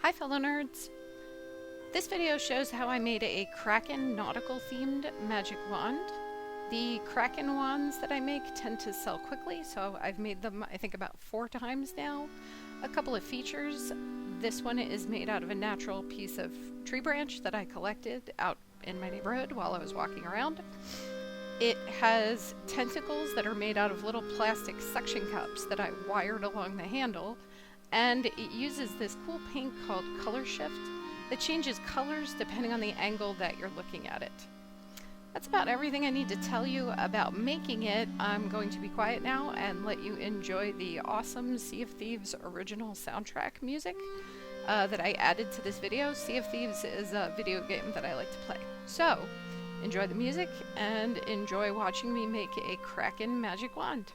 Hi fellow nerds! This video shows how I made a Kraken nautical themed magic wand. The Kraken wands that I make tend to sell quickly, so I've made them I think about 4 times now. A couple of features. This one is made out of a natural piece of tree branch that I collected out in my neighborhood while I was walking around. It has tentacles that are made out of little plastic suction cups that I wired along the handle, and it uses this cool paint called Color Shift that changes colors depending on the angle that you're looking at it. That's about everything I need to tell you about making it. I'm going to be quiet now and let you enjoy the awesome Sea of Thieves original soundtrack music that I added to this video. Sea of Thieves is a video game that I like to play. So, enjoy the music and enjoy watching me make a Kraken magic wand.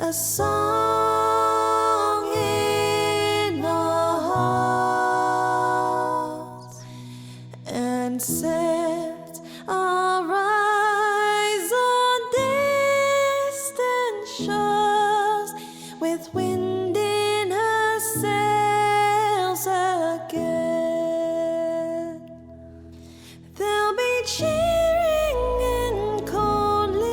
a song in our hearts, and set our eyes on distant shores with wind in her sails again. There'll be cheering and calling,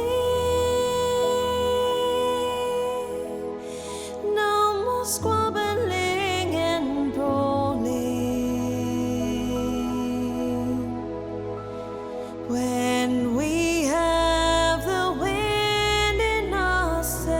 no more squabbling and brawling. When we have the wind in our sails,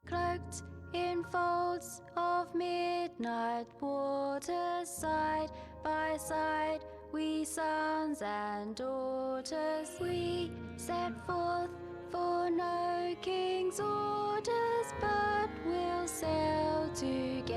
Cloaked in folds of midnight waters, side by side, we sons and daughters, we set forth for no king's orders, but we'll sail together.